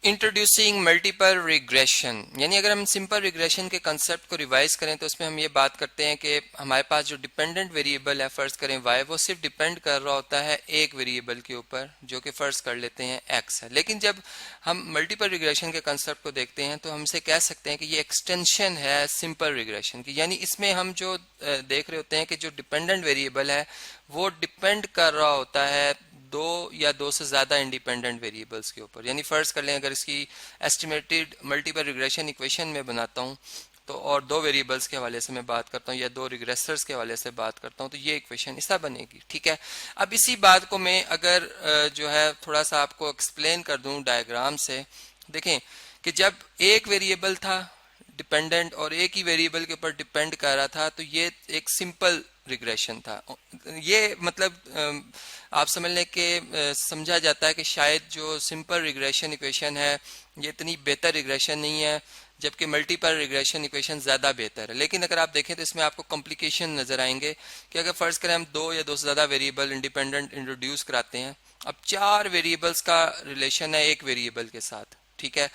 Introducing multiple regression, यानी अगर हम सिंपल रिग्रेशन के कंसेप्ट को रिवाइज करें तो उसमें हम ये बात करते हैं कि हमारे पास जो डिपेंडेंट वेरिएबल है, फर्ज करें y, वो सिर्फ डिपेंड कर रहा होता है एक वेरिएबल के ऊपर जो कि फर्ज कर लेते हैं x है। लेकिन जब हम मल्टीपल रिग्रेशन के कंसेप्ट को देखते हैं तो हमसे कह सकते हैं कि ये एक्सटेंशन है सिंपल रिग्रेशन की, यानी इसमें हम जो देख रहे होते हैं कि जो डिपेंडेंट वेरिएबल है वो डिपेंड कर रहा होता है दो या दो से ज्यादा इंडिपेंडेंट वेरिएबल्स के ऊपर। यानी फर्ज कर लें अगर इसकी एस्टिमेटेड मल्टीपल रिग्रेशन इक्वेशन में बनाता हूं तो और दो वेरिएबल्स के हवाले से मैं बात करता हूं या दो रिग्रेसर्स के हवाले से बात करता हूं तो ये इक्वेशन ऐसा बनेगी। ठीक है, अब इसी बात को मैं अगर जो है थोड़ा सा आपको एक्सप्लेन कर दूं डायग्राम से, देखें कि जब एक वेरिएबल था डिपेंडेंट और एक ही वेरिएबल के ऊपर डिपेंड कर रहा था तो ये एक सिंपल रिग्रेशन था। ये मतलब आप समझ लें कि समझा जाता है कि शायद जो सिंपल रिग्रेशन इक्वेशन है ये इतनी बेहतर रिग्रेशन नहीं है, जबकि मल्टीपल रिग्रेशन इक्वेशन ज्यादा बेहतर है। लेकिन अगर आप देखें तो इसमें आपको कॉम्प्लिकेशन नजर आएंगे कि अगर फर्ज करें हम दो या दो से ज्यादा वेरिएबल इंडिपेंडेंट इंट्रोड्यूस कराते हैं, अब चार वेरिएबल्स का रिलेशन है एक वेरिएबल के साथ, ठीक है,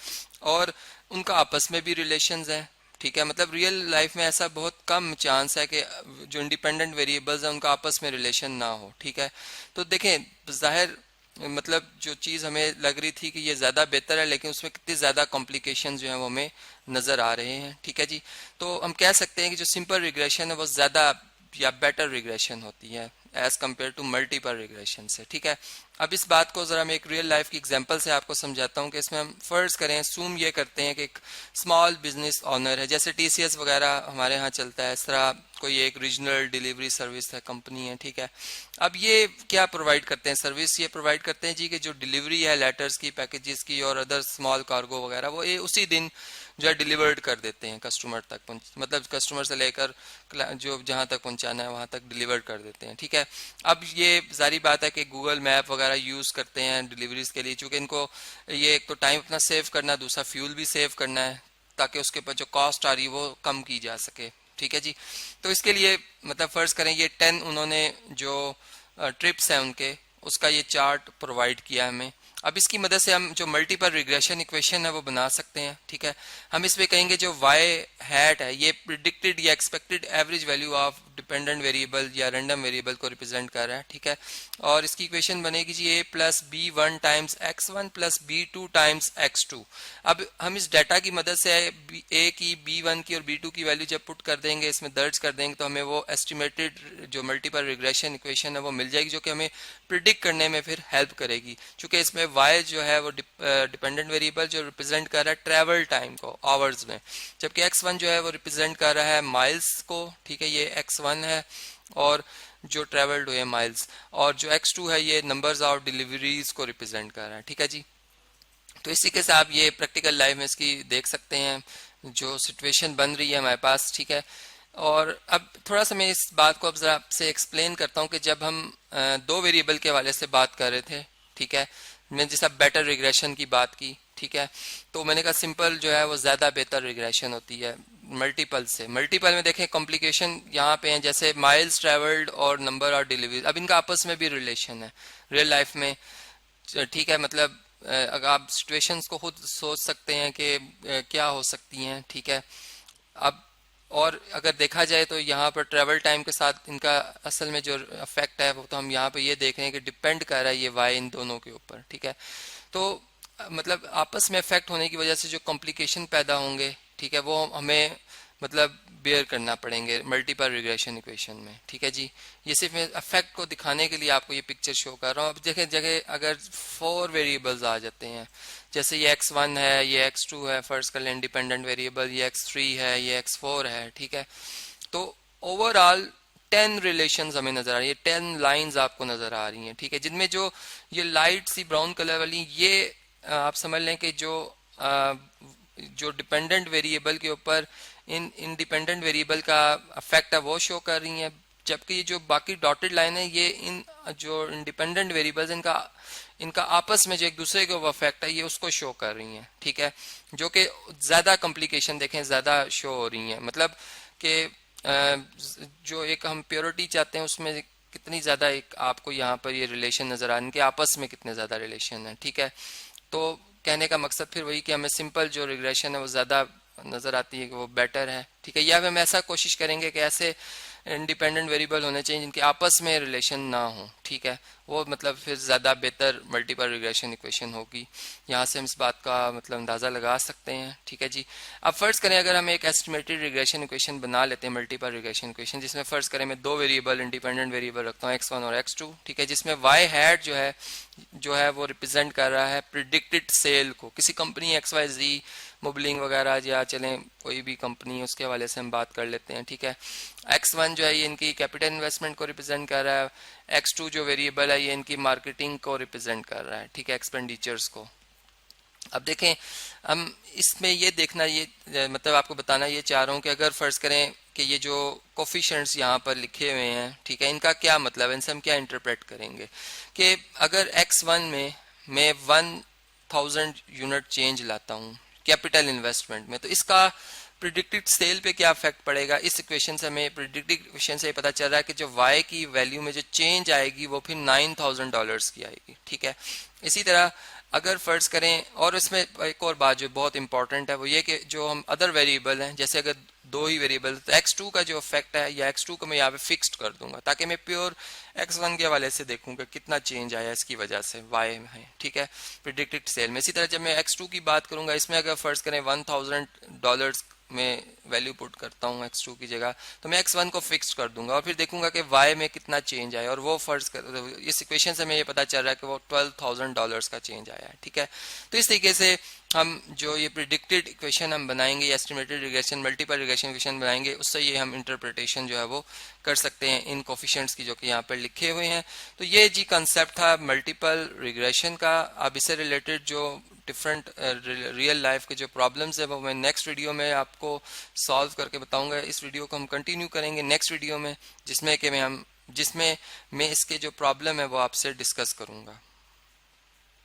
और उनका आपस में भी रिलेशंस हैं। ठीक है, मतलब रियल लाइफ में ऐसा बहुत कम चांस है कि जो इंडिपेंडेंट वेरिएबल्स हैं उनका आपस में रिलेशन ना हो। ठीक है, तो देखें जाहिर मतलब जो चीज हमें लग रही थी कि ये ज्यादा बेहतर है, लेकिन उसमें कितनी ज्यादा कॉम्प्लिकेशन जो है वो हमें नजर आ रहे हैं। ठीक है जी, तो हम कह सकते हैं कि जो सिंपल रिग्रेशन है वो ज्यादा या बेटर रिग्रेशन होती है as compare to multiple regression से। ठीक है, अब इस बात को जरा मैं एक रियल लाइफ की एग्जांपल से आपको समझाता हूं कि इसमें हम फर्ज करें सूम ये करते हैं कि एक स्मॉल बिजनेस ओनर है, जैसे टीसीएस वगैरह हमारे यहाँ चलता है, इस तरह कोई एक रीजनल डिलीवरी सर्विस है, कंपनी है। ठीक है, अब ये क्या प्रोवाइड करते हैं सर्विस, ये प्रोवाइड करते हैं जी कि जो डिलीवरी है लेटर्स की, पैकेजेस की और अदर स्मॉल कार्गो वगैरह वो ये उसी दिन जो है डिलीवर्ड कर देते हैं कस्टमर तक, मतलब कस्टमर से लेकर जो जहां तक पहुंचाना है वहां तक डिलीवर कर देते हैं। ठीक है, अब ये जारी बात है कि गूगल मैप वगैरह यूज करते हैं डिलीवरीज के लिए, चूंकि इनको ये एक तो टाइम अपना सेव करना, दूसरा फ्यूल भी सेव करना है ताकि उसके ऊपर जो कॉस्ट आ रही है वो कम की जा सके। ठीक है जी, तो इसके लिए मतलब फर्ज करें ये 10 उन्होंने जो ट्रिप्स हैं उनके उसका ये चार्ट प्रोवाइड किया हमें। अब इसकी मदद से हम जो मल्टीपल रिग्रेशन इक्वेशन है वो बना सकते हैं। ठीक है, हम इसमें कहेंगे जो y हैट है ये प्रिडिक्टेड या expected average value of dependent variable या रैंडम वेरिएबल को रिप्रेजेंट कर रहा है। ठीक है, और इसकी इक्वेशन बनेगी जी a plus b one times x1 plus b two times x2। अब हम इस डाटा की मदद से a की, b1 की और b2 की वैल्यू जब पुट कर देंगे, इसमें दर्ज कर देंगे, तो हमें वो एस्टिमेटेड जो मल्टीपल रिग्रेशन इक्वेशन है वो मिल जाएगी, जो कि हमें प्रिडिक्ट करने में फिर हेल्प करेगी। चूंकि इसमें y जो है वो डिपेंडेंट वेरिएबल जो रिप्रेजेंट कर रहा है ट्रेवल टाइम को आवर्स में, जबकि x1 जो है वो रिप्रेजेंट कर रहा है माइल्स को। ठीक है, ये x1 है और जो ट्रेवल्ड हुए माइल्स, और जो x2 है ये नंबर्स ऑफ डिलीवरीज को रिप्रेजेंट कर रहा है। ठीक है जी, तो इसी के साथ ये प्रैक्टिकल लाइफ में इसकी देख सकते हैं जो सिचुएशन बन रही है हमारे पास। ठीक है, और अब थोड़ा सा मैं इस बात को अब जरा आपसे एक्सप्लेन करता हूं कि जब हम दो वेरिएबल के हवाले से बात कर रहे थे, ठीक है, मैंने जैसा बेटर रिग्रेशन की बात की, ठीक है, तो मैंने कहा सिंपल जो है वो ज्यादा बेहतर रिग्रेशन होती है मल्टीपल से। मल्टीपल में देखें कॉम्प्लिकेशन यहाँ पे हैं, जैसे माइल्स ट्रेवल्ड और नंबर ऑफ डिलीवरी, अब इनका आपस में भी रिलेशन है रियल लाइफ में। ठीक है, मतलब अगर आप सिचुएशंस को खुद सोच सकते हैं कि क्या हो सकती हैं। ठीक है, अब और अगर देखा जाए तो यहाँ पर ट्रेवल टाइम के साथ इनका असल में जो इफेक्ट है वो तो हम यहाँ पे ये देख रहे हैं कि डिपेंड कर रहा है ये वाई इन दोनों के ऊपर। ठीक है, तो मतलब आपस में इफेक्ट होने की वजह से जो कॉम्प्लिकेशन पैदा होंगे, ठीक है, वो हमें मतलब बेयर करना पड़ेंगे मल्टीपल रिग्रेशन इक्वेशन में। ठीक है जी, ये सिर्फ मैं इफेक्ट को दिखाने के लिए आपको ये पिक्चर शो कर रहा हूँ। अब जगह जगह अगर 4 वेरिएबल्स आ जाते हैं, जैसे ये x1 है, ये x2 है, फर्स्ट कर लें इंडिपेंडेंट वेरिएबल, ये x3 है, ये x4 है। ठीक है, तो ओवरऑल 10 रिलेशंस हमें नजर आ रही है, 10 लाइंस आपको नजर आ रही हैं। ठीक है, जिनमें जो ये लाइट सी ब्राउन कलर वाली ये आप समझ लें कि जो डिपेंडेंट वेरिएबल के ऊपर इन इंडिपेंडेंट वेरिएबल का अफेक्ट है वो शो कर रही हैं, जबकि ये जो बाकी डॉटेड लाइन है ये इन जो इंडिपेंडेंट वेरिएबल्स इनका आपस में जो एक दूसरे के ऊपर अफेक्ट है ये उसको शो कर रही हैं। ठीक है, जो कि ज्यादा कॉम्प्लिकेशन देखें ज्यादा शो हो रही हैं, मतलब कि जो एक हम प्योरिटी चाहते हैं उसमें कितनी ज्यादा एक आपको यहाँ पर ये रिलेशन नजर आ रहे हैं कि आपस में कितने ज्यादा रिलेशन है। ठीक है, तो कहने का मकसद फिर वही कि हमें सिंपल जो रिग्रेशन है वो ज़्यादा नज़र आती है कि वो बेटर है, ठीक है। या फिर हम ऐसा कोशिश करेंगे कि ऐसे इंडिपेंडेंट वेरिएबल होने चाहिए जिनके आपस में रिलेशन ना हो, ठीक है। वो मतलब फिर ज़्यादा बेहतर मल्टीपल रिग्रेशन इक्वेशन होगी। यहाँ से हम इस बात का मतलब अंदाज़ा लगा सकते हैं, ठीक है जी। अब फर्ज करें अगर हम एक एस्टिमेटेड रिग्रेशन इक्वेशन बना लेते हैं, मल्टीपल रिग्रेशन इक्वेशन, जिसमें फर्ज करें मैं दो वेरिएबल इंडिपेंडेंट वेरिएबल रखता हूँ x1 और x2, ठीक है, जिसमें y हैट जो है वो रिप्रेजेंट कर रहा है प्रिडिक्टेड सेल को। किसी कंपनी XYZ मोबलिंग वगैरह या चलें कोई भी कंपनी उसके हवाले से हम बात कर लेते हैं, ठीक है। x1 जो है ये इनकी कैपिटल इन्वेस्टमेंट को रिप्रेजेंट कर रहा है, x2 जो वेरिएबल है ये इनकी मार्केटिंग को रिप्रेजेंट कर रहा है, ठीक है, एक्सपेंडिचर्स को। अब देखें हम इसमें ये देखना, ये मतलब आपको बताना ये चाह रहा हूँ कि अगर फर्ज करें कि ये जो कोफिशिएंट्स यहाँ पर लिखे हुए हैं, ठीक है, इनका क्या मतलब है, इनसे हम क्या इंटरप्रेट करेंगे कि अगर x1 में मैं 1000 यूनिट चेंज लाता हूँ कैपिटल इन्वेस्टमेंट में, तो इसका प्रिडिक्टेड सेल पे क्या इफेक्ट पड़ेगा। इस इक्वेशन से हमें प्रिडिक्टेड इक्वेशन से पता चल रहा है कि जो y की वैल्यू में जो चेंज आएगी वो फिर $9000 की आएगी, ठीक है। इसी तरह अगर फर्ज करें, और इसमें एक और बात जो बहुत इंपॉर्टेंट है वो ये कि जो हम अदर वेरिएबल हैं, जैसे अगर दो ही वेरिएबल, तो x2 का जो इफेक्ट है या x2 को मैं यहाँ पे फिक्स्ड कर दूंगा ताकि मैं प्योर x1 के हवाले से देखूं कि कितना चेंज आया इसकी वजह से y में, ठीक है, प्रिडिक्टेड सेल में। इसी तरह जब मैं x2 की बात करूंगा, इसमें अगर फर्ज करें $1000 में वैल्यू पुट करता हूँ x2 की जगह, तो मैं x1 को फिक्स कर दूंगा और फिर देखूंगा कि y में कितना चेंज आया, और वो फर्ज कर इस इक्वेशन से हमें ये पता चल रहा है कि वो $12,000 का चेंज आया है, ठीक है। तो इस तरीके से हम जो ये प्रिडिक्टेड इक्वेशन हम बनाएंगे, estimated regression multiple regression equation बनाएंगे, उससे ये हम इंटरप्रिटेशन जो है वो कर सकते हैं इन कोफिशिएंट्स की जो कि यहाँ पर लिखे हुए हैं। तो ये जी कंसेप्ट था मल्टीपल रिग्रेशन का। अब इससे रिलेटेड जो डिफरेंट रियल लाइफ के जो प्रॉब्लम्स है वो मैं नेक्स्ट वीडियो में आपको सॉल्व करके बताऊंगा। इस वीडियो को हम कंटिन्यू करेंगे नेक्स्ट वीडियो में, जिसमें मैं इसके जो प्रॉब्लम है वो आपसे डिस्कस करूंगा।